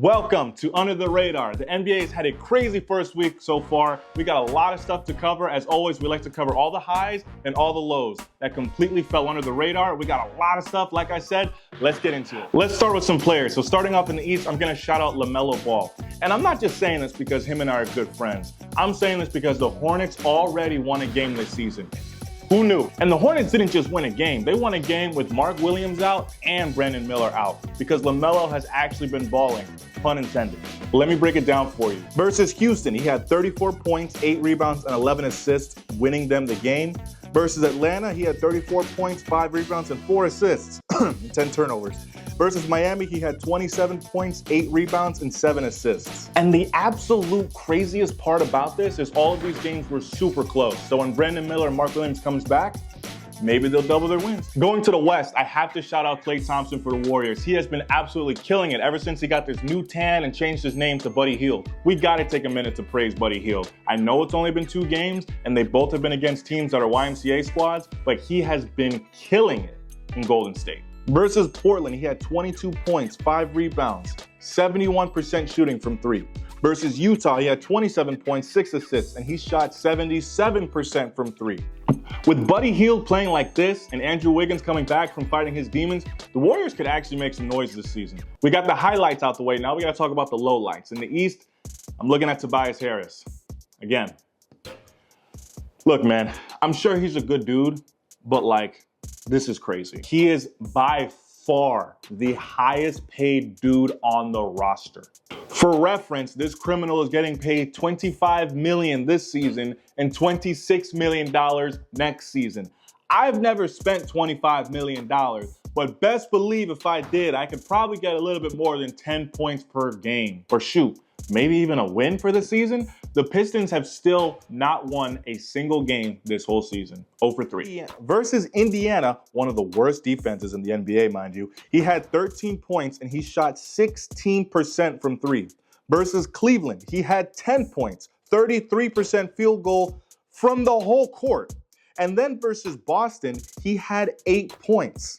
Welcome to Under the Radar. The NBA has had a crazy first week so far. We got a lot of stuff to cover. As always, we like to cover all the highs and all the lows that completely fell under the radar. We got a lot of stuff, like I said. Let's get into it. Let's start with some players. So starting off in the East, I'm going to shout out Lamelo Ball. And I'm not just saying this because him and I are good friends. I'm saying this because the Hornets already won a game this season. Who knew? And the Hornets didn't just win a game. They won a game with Mark Williams out and Brandon Miller out because LaMelo has actually been balling, pun intended. Let me break it down for you. Versus Houston, he had 34 points, 8 rebounds, and 11 assists, winning them the game. Versus Atlanta, he had 34 points, 5 rebounds, and 4 assists, and 10 turnovers. Versus Miami, he had 27 points, 8 rebounds, and 7 assists. And the absolute craziest part about this is all of these games were super close. So when Brandon Miller and Mark Williams comes back, maybe they'll double their wins. Going to the West, I have to shout out Klay Thompson for the Warriors. He has been absolutely killing it ever since he got this new tan and changed his name to Buddy Hield. We gotta take a minute to praise Buddy Hield. I know it's only been 2 games, and they both have been against teams that are YMCA squads, but he has been killing it in Golden State. Versus Portland, he had 22 points, 5 rebounds, 71% shooting from 3. Versus Utah, he had 27 points, 6 assists, and he shot 77% from 3. With Buddy Hield playing like this and Andrew Wiggins coming back from fighting his demons, the Warriors could actually make some noise this season. We got the highlights out the way. Now we got to talk about the lowlights. In the East, I'm looking at Tobias Harris. Again, look, man, I'm sure he's a good dude, but this is crazy. He is by far the highest paid dude on the roster. For reference, this criminal is getting paid $25 million this season and $26 million next season. I've never spent $25 million, but best believe if I did, I could probably get a little bit more than 10 points per game. Or shoot, maybe even a win for the season. The Pistons have still not won a single game this whole season. 0 for 3. Versus Indiana, one of the worst defenses in the NBA, mind you, he had 13 points and he shot 16% from 3. Versus Cleveland, he had 10 points, 33% field goal from the whole court. And then versus Boston, he had 8 points,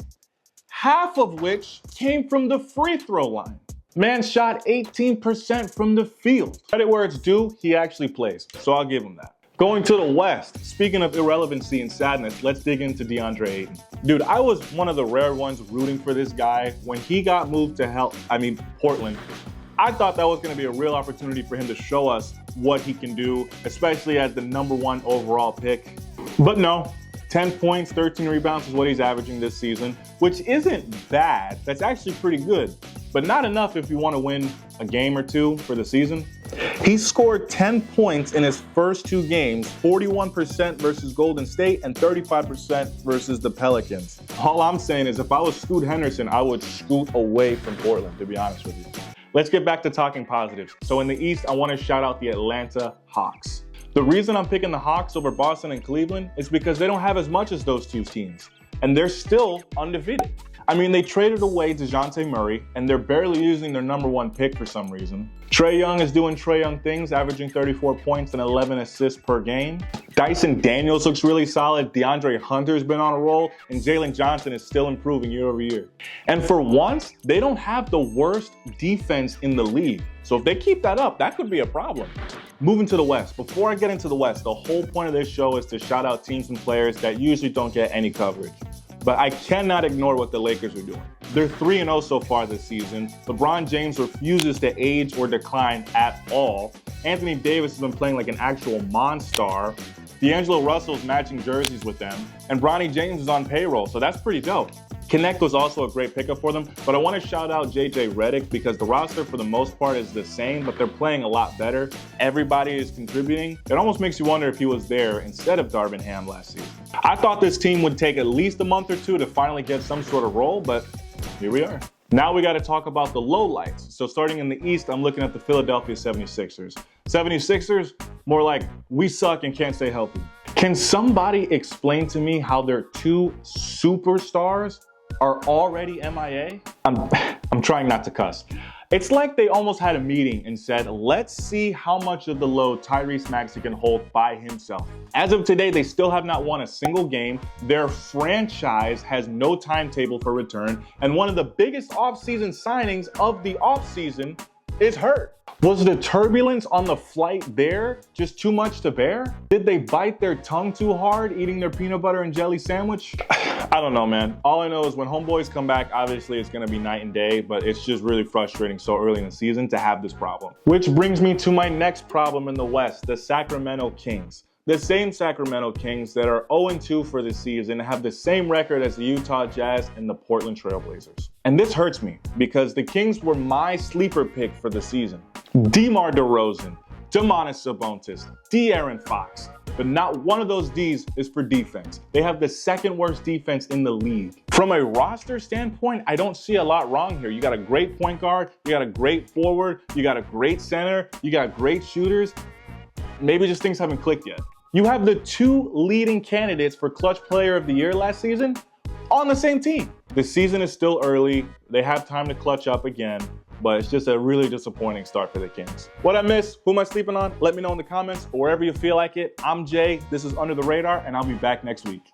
half of which came from the free throw line. Man shot 18% from the field. Credit where it's due, he actually plays, so I'll give him that. Going to the West, speaking of irrelevancy and sadness, let's dig into Deandre Ayton. Dude, I was one of the rare ones rooting for this guy. When he got moved to Portland, I thought that was going to be a real opportunity for him to show us what he can do, especially as the #1 overall pick. But no, 10 points, 13 rebounds is what he's averaging this season, which isn't bad. That's actually pretty good, but not enough if you want to win a game or 2 for the season. He scored 10 points in his first 2 games, 41% versus Golden State and 35% versus the Pelicans. All I'm saying is if I was Scoot Henderson, I would scoot away from Portland, to be honest with you. Let's get back to talking positives. So in the East, I want to shout out the Atlanta Hawks. The reason I'm picking the Hawks over Boston and Cleveland is because they don't have as much as those 2 teams, and they're still undefeated. I mean, they traded away DeJounte Murray, and they're barely using their #1 pick for some reason. Trae Young is doing Trae Young things, averaging 34 points and 11 assists per game. Dyson Daniels looks really solid. DeAndre Hunter's been on a roll, and Jalen Johnson is still improving year over year. And for once, they don't have the worst defense in the league. So if they keep that up, that could be a problem. Moving to the West. Before I get into the West, the whole point of this show is to shout out teams and players that usually don't get any coverage. But I cannot ignore what the Lakers are doing. They're 3-0 so far this season. LeBron James refuses to age or decline at all. Anthony Davis has been playing like an actual monster. D'Angelo Russell's matching jerseys with them. And Bronny James is on payroll, so that's pretty dope. Connect was also a great pickup for them, but I want to shout out JJ Redick because the roster for the most part is the same, but they're playing a lot better. Everybody is contributing. It almost makes you wonder if he was there instead of Darvin Ham last season. I thought this team would take at least a month or 2 to finally get some sort of role, but here we are. Now we got to talk about the lowlights. So starting in the East, I'm looking at the Philadelphia 76ers. 76ers, more like we suck and can't stay healthy. Can somebody explain to me how their 2 superstars are already MIA? I'm trying not to cuss. It's like they almost had a meeting and said, let's see how much of the load Tyrese Maxey can hold by himself. As of today, they still have not won a single game. Their franchise has no timetable for return. And one of the biggest offseason signings of the offseason is hurt. Was the turbulence on the flight there just too much to bear? Did they bite their tongue too hard eating their peanut butter and jelly sandwich? I don't know, man. All I know is when homeboys come back, obviously it's gonna be night and day, but it's just really frustrating so early in the season to have this problem. Which brings me to my next problem in the West, the Sacramento Kings. The same Sacramento Kings that are 0-2 for the season have the same record as the Utah Jazz and the Portland Trail Blazers. And this hurts me because the Kings were my sleeper pick for the season. DeMar DeRozan, Domantas Sabonis, De'Aaron Fox. But not one of those Ds is for defense. They have the second worst defense in the league. From a roster standpoint, I don't see a lot wrong here. You got a great point guard, you got a great forward, you got a great center, you got great shooters. Maybe just things haven't clicked yet. You have the two leading candidates for Clutch Player of the Year last season on the same team. The season is still early. They have time to clutch up again, but it's just a really disappointing start for the Kings. What I missed, who am I sleeping on? Let me know in the comments or wherever you feel like it. I'm Jay, this is Under the Radar, and I'll be back next week.